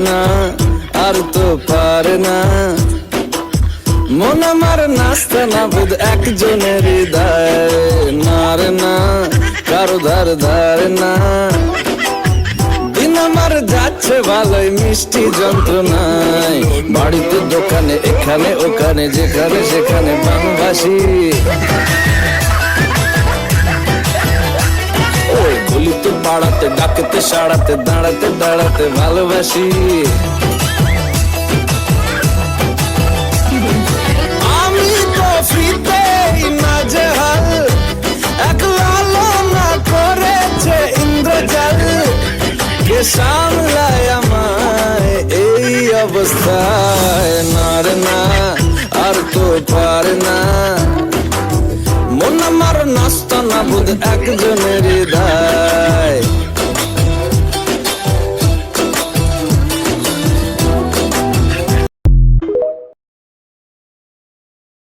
না, আর তো পারে না। মন আমার নাস্তা না বুধ একজনের হৃদয়, নারে না কারো ধার ধারে না। দিন আমার যাচ্ছে ভালোই মিষ্টি যন্ত্রণায়, বাড়িতে দোকানে এখানে ওখানে যেখানে সেখানে বাংলাভাষী। ওই গলিতে পাড়াতে ডাকেতে সাড়াতে দাঁড়াতে দাঁড়াতে ভালোবাসি। আমি তো ফ্রিতেই নাজেহাল, এক লালনা করেছে ইন্দ্রজাল। কে সামলায় আমায় এই অবস্থায়, নারে না আর তো পারে না। মন আমার নাস্তা না বুধ একজনের হৃদয়।